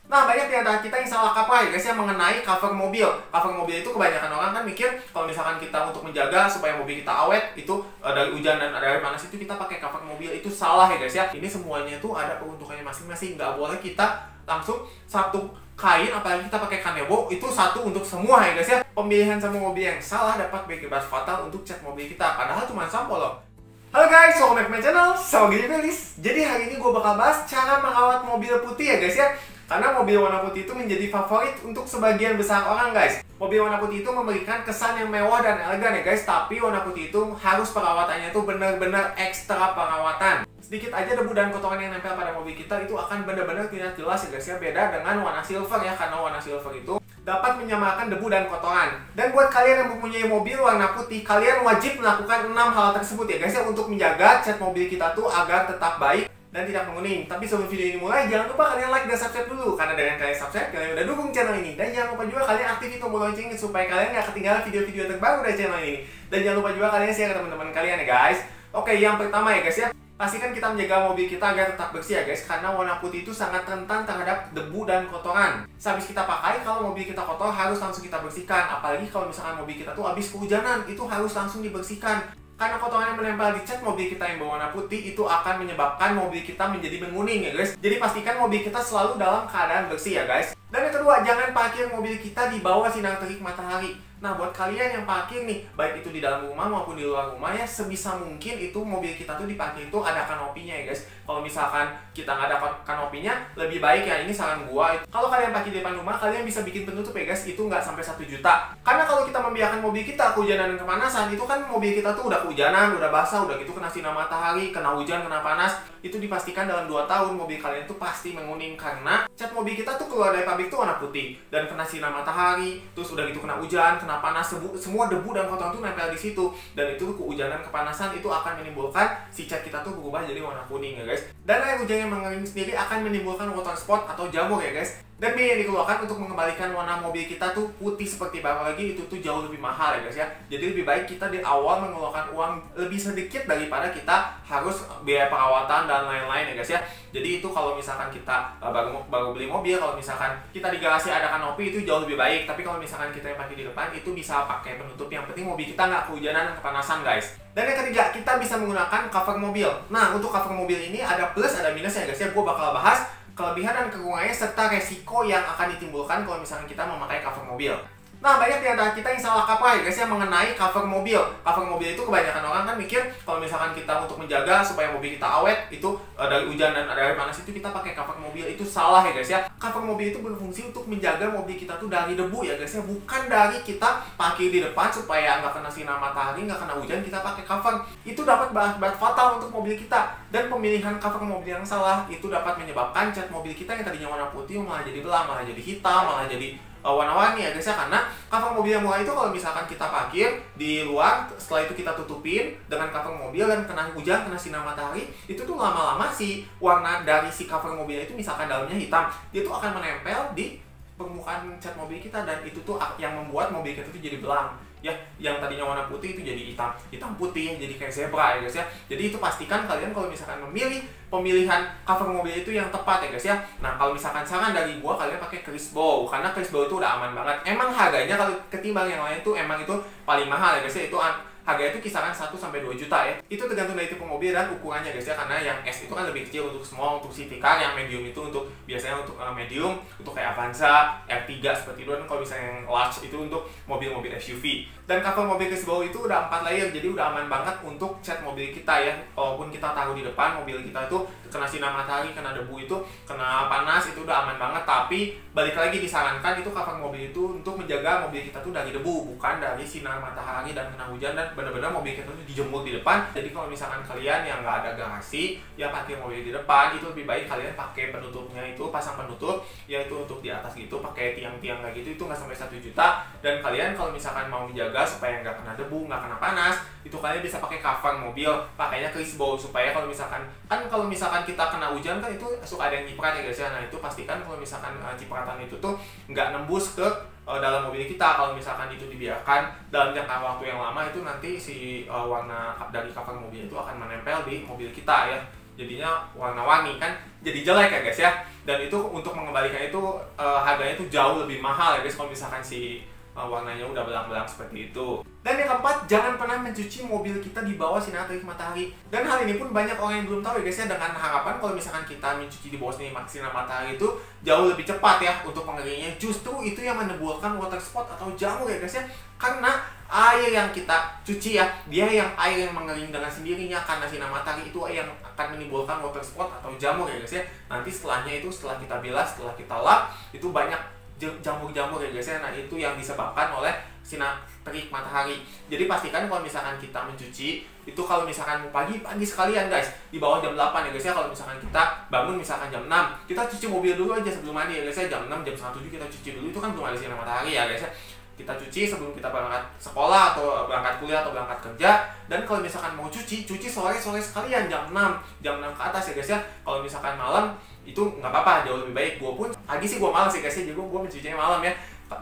Nah, banyak di antara kita yang salah kaprah ya guys ya mengenai cover mobil. Cover mobil itu kebanyakan orang kan mikir kalau misalkan kita untuk menjaga supaya mobil kita awet itu dari hujan dan dari panas itu kita pakai cover mobil, itu salah ya guys ya. Ini semuanya itu ada peruntukannya masing-masing. Nggak boleh kita langsung satu kain, apalagi kita pakai kanebo itu satu untuk semua ya guys ya. Pemilihan sama mobil yang salah dapat berakibat fatal untuk cat mobil kita, padahal cuma sampo loh. Halo guys, welcome back to my channel, sama Gini Belis. Jadi hari ini gue bakal bahas cara merawat mobil putih ya guys ya. Karena mobil warna putih itu menjadi favorit untuk sebagian besar orang guys. Mobil warna putih itu memberikan kesan yang mewah dan elegan ya guys. Tapi warna putih itu harus perawatannya itu benar-benar ekstra perawatan. Sedikit aja debu dan kotoran yang nempel pada mobil kita itu akan benar-benar tidak jelas ya guys ya. Beda dengan warna silver ya, karena warna silver itu dapat menyamakan debu dan kotoran. Dan buat kalian yang mempunyai mobil warna putih, kalian wajib melakukan 6 hal tersebut ya guys ya, untuk menjaga cat mobil kita tuh agar tetap baik dan tidak menguning. Tapi sebelum video ini mulai, jangan lupa kalian like dan subscribe dulu, karena dengan kalian subscribe, kalian udah dukung channel ini. Dan jangan lupa juga kalian aktifin tombol loncengnya supaya kalian gak ketinggalan video-video terbaru dari channel ini. Dan jangan lupa juga kalian share ke teman-teman kalian ya guys. Oke, yang pertama ya guys ya, pastikan kita menjaga mobil kita agar tetap bersih ya guys. Karena warna putih itu sangat rentan terhadap debu dan kotoran. Sehabis kita pakai, kalau mobil kita kotor harus langsung kita bersihkan. Apalagi kalau misalkan mobil kita tuh habis kehujanan, itu harus langsung dibersihkan. Karena kotoran yang menempel di cat mobil kita yang berwarna putih itu akan menyebabkan mobil kita menjadi menguning ya guys. Jadi pastikan mobil kita selalu dalam keadaan bersih ya guys. Dan yang kedua, jangan parkir mobil kita di bawah sinar terik matahari. Nah, buat kalian yang parkir nih, baik itu di dalam rumah maupun di luar rumah ya, sebisa mungkin itu mobil kita tuh diparkir itu ada kanopinya ya guys. Kalau misalkan kita nggak ada kanopinya, lebih baik ya, ini saran gua. Kalau kalian parkir di depan rumah, kalian bisa bikin penutup ya guys, itu nggak sampai 1 juta. Karena kalau kita membiarkan mobil kita kehujanan dan kepanasan, itu kan mobil kita tuh udah kehujanan, udah basah, udah gitu kena sinar matahari, kena hujan, kena panas, itu dipastikan dalam 2 tahun mobil kalian tuh pasti menguning. Karena cat mobil kita tuh keluar dari pabrik tuh warna putih dan kena sinar matahari, terus udah gitu kena hujan, kena panas, semua debu dan kotoran tuh nempel di situ, dan itu kehujanan kepanasan itu akan menimbulkan si cat kita tuh berubah jadi warna kuning ya guys. Dan air hujan yang mengering sendiri akan menimbulkan water spot atau jamur ya guys. Dan biaya yang dikeluarkan untuk mengembalikan warna mobil kita tuh putih seperti baru lagi itu tuh jauh lebih mahal ya guys ya. Jadi lebih baik kita di awal mengeluarkan uang lebih sedikit daripada kita harus biaya perawatan dan lain-lain ya guys ya. Jadi itu kalau misalkan kita baru beli mobil, kalau misalkan kita di garasi ada kanopi itu jauh lebih baik. Tapi kalau misalkan kita yang pakai di depan itu bisa pakai penutup, yang penting mobil kita nggak kehujanan dan kepanasan guys. Dan yang ketiga, kita bisa menggunakan cover mobil. Nah, untuk cover mobil ini ada plus ada minus ya guys ya. Gue bakal bahas kelebihan dan kekurangannya serta resiko yang akan ditimbulkan kalau misalkan kita memakai cover mobil. Nah, banyak di antara kita yang salah kaprah ya guys ya mengenai cover mobil. Cover mobil itu kebanyakan orang kan mikir kalau misalkan kita untuk menjaga supaya mobil kita awet itu dari hujan dan dari panas itu kita pakai cover mobil, itu salah ya guys ya. Cover mobil itu berfungsi untuk menjaga mobil kita tuh dari debu ya guys ya, bukan dari kita parkir di depan supaya nggak kena sinar matahari, nggak kena hujan kita pakai cover. Itu dapat berakibat fatal untuk mobil kita. Dan pemilihan cover mobil yang salah itu dapat menyebabkan cat mobil kita yang tadinya warna putih malah jadi belang, malah jadi hitam, malah jadi warna-warni ya guys ya. Karena cover mobil yang murah itu kalau misalkan kita parkir di luar, setelah itu kita tutupin dengan cover mobil dan kena hujan, kena sinar matahari, itu tuh lama-lama si warna dari si cover mobilnya itu, misalkan dalamnya hitam, dia tuh akan menempel di permukaan cat mobil kita, dan itu tuh yang membuat mobil kita tuh jadi belang ya. Yang tadinya warna putih itu jadi hitam putih, jadi kayak zebra ya guys ya. Jadi itu pastikan kalian kalau misalkan memilih pemilihan cover mobil itu yang tepat ya guys ya. Nah, kalau misalkan saran dari gua, kalian pakai Chris Bow, karena Chris Bow itu udah aman banget. Emang harganya kalau ketimbang yang lain tuh emang itu paling mahal ya guys ya. Itu harganya itu kisaran 1-2 juta ya. Itu tergantung dari tipe mobil dan ukurannya guys ya. Karena yang S itu kan lebih kecil untuk small, untuk city car. Yang medium itu untuk biasanya untuk medium, untuk kayak Avanza, R3 seperti itu. Dan kalau misalnya yang large itu untuk mobil-mobil SUV. Dan cover mobil Chris Bow itu udah 4 layer, jadi udah aman banget untuk cat mobil kita ya. Walaupun kita taruh di depan, mobil kita itu kena sinar matahari, kena debu itu, kena panas, itu udah aman banget. Tapi balik lagi disarankan itu cover mobil itu untuk menjaga mobil kita tuh dari debu, bukan dari sinar matahari dan kena hujan, dan benar-benar mobil kita tuh dijemur di depan. Jadi kalau misalkan kalian yang nggak ada garasi ya parkir mobil di depan, itu lebih baik kalian pakai penutupnya itu, pasang penutup yaitu untuk di atas gitu, pakai tiang-tiang kayak gitu, itu nggak sampai 1 juta. Dan kalian kalau misalkan mau menjaga supaya nggak kena debu, nggak kena panas, itu kalian bisa pakai cover mobil, pakainya Chris Bow, supaya kalau misalkan kita kena hujan kan itu suka ada yang nyiprat ya guys ya. Nah, itu pastikan kalau misalkan cipratan itu tuh nggak nembus ke dalam mobil kita. Kalau misalkan itu dibiarkan dalam jangka waktu yang lama, itu nanti si warna dari cover mobil itu akan menempel di mobil kita ya. jadinya warna-warni kan jadi jelek ya guys ya. Dan itu untuk mengembalikan itu harganya itu jauh lebih mahal ya guys kalau misalkan si warnanya udah belang-belang seperti itu. Dan yang keempat, jangan pernah mencuci mobil kita di bawah sinar terik matahari. Dan hal ini pun banyak orang yang belum tahu ya guys ya, dengan harapan kalau misalkan kita mencuci di bawah sinar matahari itu jauh lebih cepat ya untuk pengeringnya. Justru itu yang menimbulkan water spot atau jamur ya guys ya. Karena air yang kita cuci ya, dia yang air yang mengering dengan sendirinya karena sinar matahari itu yang akan menimbulkan water spot atau jamur ya guys ya. Nanti setelahnya itu setelah kita bilas, setelah kita lap, itu banyak jamur-jamur ya guys ya. Nah itu yang disebabkan oleh sinar terik matahari. Jadi pastikan kalau misalkan kita mencuci itu kalau misalkan pagi sekalian guys, di bawah jam 8 ya guys ya. Kalau misalkan kita bangun misalkan jam 6, kita cuci mobil dulu aja sebelum mandi ya guys ya. Jam 6, jam 7 kita cuci dulu, itu kan belum ada sinar matahari ya guys ya. Kita cuci sebelum kita berangkat sekolah atau berangkat kuliah atau berangkat kerja. Dan kalau misalkan mau cuci sore sekalian jam 6 ke atas ya guys ya. Kalau misalkan malam itu nggak apa-apa, jauh lebih baik. Gue pun pagi sih gue malas sih guys ya, jadi gue mencucinya malam ya,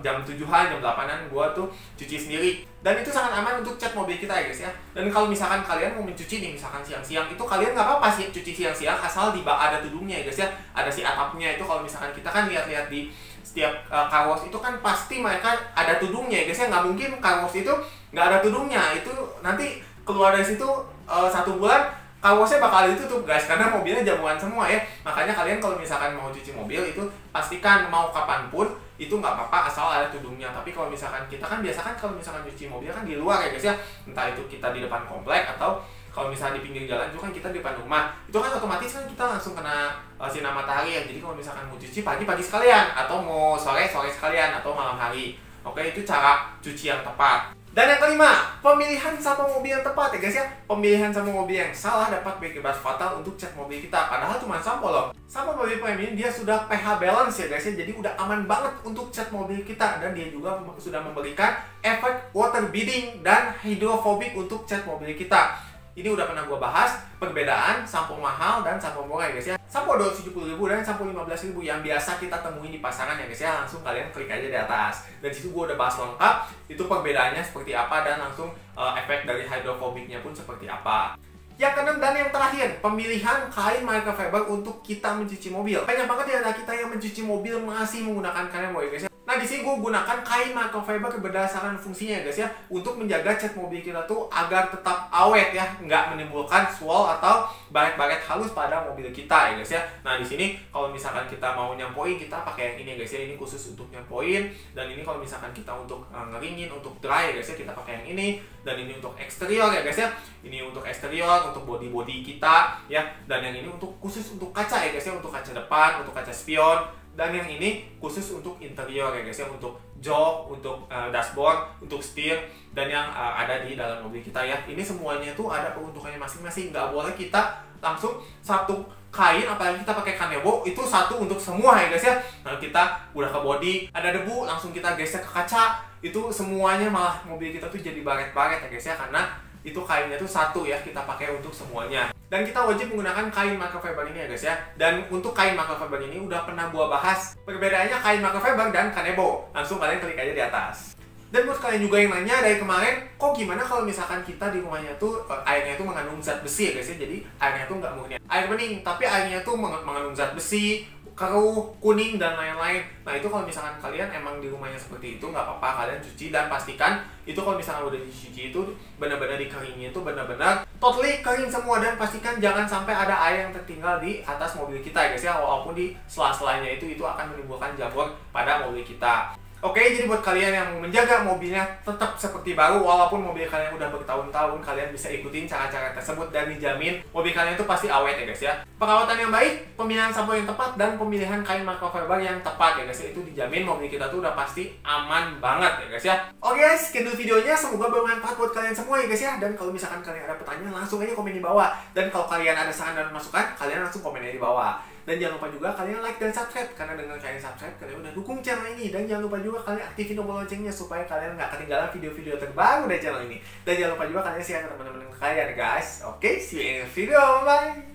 jam 7-an, jam 8-an gue tuh cuci sendiri. Dan itu sangat aman untuk cat mobil kita ya guys ya. Dan kalau misalkan kalian mau mencuci nih misalkan siang-siang, itu kalian nggak apa-apa sih cuci siang-siang asal ada tudungnya ya guys ya, ada si atapnya. Itu kalau misalkan kita kan lihat-lihat di setiap car wash itu kan pasti mereka ada tudungnya ya guys ya. Nggak mungkin car wash itu nggak ada tudungnya, itu nanti keluar dari situ 1 bulan car washnya bakal ditutup guys, karena mobilnya jamuan semua ya. Makanya kalian kalau misalkan mau cuci mobil itu pastikan mau kapanpun itu nggak apa-apa asal ada tudungnya. Tapi kalau misalkan kita kan biasa kan kalau misalkan cuci mobil kan di luar ya guys ya, entah itu kita di depan komplek atau kalau misalnya di pinggir jalan itu kan kita di depan rumah, itu kan otomatis kan kita langsung kena sinar matahari ya. Jadi kalau misalkan mau cuci pagi sekalian atau mau sore sekalian atau malam hari, oke, itu cara cuci yang tepat. Dan yang kelima, pemilihan sampo mobil yang tepat ya guys ya. Pemilihan sampo mobil yang salah dapat berakibat fatal untuk cat mobil kita. Padahal cuma sampo loh. Sampo mobil premium dia sudah pH balance ya guys ya. Jadi udah aman banget untuk cat mobil kita. Dan dia juga sudah memberikan efek water beading dan hidrofobik untuk cat mobil kita. Ini udah pernah gue bahas perbedaan sampo mahal dan sampo murah ya guys ya. Sampo 270.000 dan sampo 15.000 yang biasa kita temuin di pasaran ya guys ya. Langsung kalian klik aja di atas. Dan situ gue udah bahas lengkap itu perbedaannya seperti apa dan langsung efek dari hidrofobiknya pun seperti apa. Yang keenam dan yang terakhir, pemilihan kain marka Faber untuk kita mencuci mobil. Banyak banget ya kita yang mencuci mobil masih menggunakan kain ya guys ya. Nah di sini gue gunakan kain microfiber berdasarkan fungsinya ya guys ya, untuk menjaga cat mobil kita tuh agar tetap awet ya, nggak menimbulkan swirl atau baret-baret halus pada mobil kita ya guys ya. Nah di sini kalau misalkan kita mau nyampoin kita pakai yang ini ya guys ya, ini khusus untuk nyampoin. Dan ini kalau misalkan kita untuk ngeringin, untuk dry ya guys ya, kita pakai yang ini. Dan ini untuk eksterior ya guys ya, ini untuk eksterior, untuk body kita ya. Dan yang ini untuk khusus untuk kaca ya guys ya, untuk kaca depan, untuk kaca spion. Dan yang ini khusus untuk interior ya guys ya, untuk jok, untuk dashboard, untuk setir, dan yang ada di dalam mobil kita ya. Ini semuanya tuh ada peruntukannya masing-masing. Nggak boleh kita langsung satu kain, apalagi kita pakai kanebo, itu satu untuk semua ya guys ya. Nah kita udah ke body, ada debu, langsung kita geser ke kaca, itu semuanya malah mobil kita tuh jadi baret-baret ya guys ya, karena itu kainnya tuh satu ya, kita pakai untuk semuanya. Dan kita wajib menggunakan kain microfiber ini ya guys ya. Dan untuk kain microfiber ini udah pernah gua bahas perbedaannya kain microfiber dan kanebo. Langsung kalian klik aja di atas. Dan buat kalian juga yang nanya dari kemarin, kok gimana kalau misalkan kita di rumahnya tuh airnya tuh mengandung zat besi ya guys ya. Jadi airnya tuh nggak murni air bening, tapi airnya tuh mengandung zat besi, keruh, kuning, dan lain-lain. Nah itu kalau misalkan kalian emang di rumahnya seperti itu, nggak apa-apa, kalian cuci. Dan pastikan itu kalau misalkan udah dicuci itu benar-benar dikeringin, itu benar-benar totally kering semua. Dan pastikan jangan sampai ada air yang tertinggal di atas mobil kita ya guys ya, walaupun di sela-selanya itu akan menimbulkan jamur pada mobil kita. Oke, jadi buat kalian yang mau menjaga mobilnya tetap seperti baru, walaupun mobil kalian udah bertahun-tahun, kalian bisa ikutin cara-cara tersebut dan dijamin mobil kalian itu pasti awet ya guys ya. Perawatan yang baik, pemilihan sampo yang tepat, dan pemilihan kain microfiber yang tepat ya guys ya, itu dijamin mobil kita tuh udah pasti aman banget ya guys ya. Oke guys, sekian dulu videonya, semoga bermanfaat buat kalian semua ya guys ya. Dan kalau misalkan kalian ada pertanyaan, langsung aja komen di bawah. Dan kalau kalian ada saran dan masukan, kalian langsung komen aja di bawah. Dan jangan lupa juga kalian like dan subscribe, karena dengan kalian subscribe kalian udah dukung channel ini. Dan jangan lupa juga kalian aktifin tombol loncengnya supaya kalian nggak ketinggalan video-video terbaru dari channel ini. Dan jangan lupa juga kalian share ke teman-teman kalian guys. Oke, see you in the video, bye.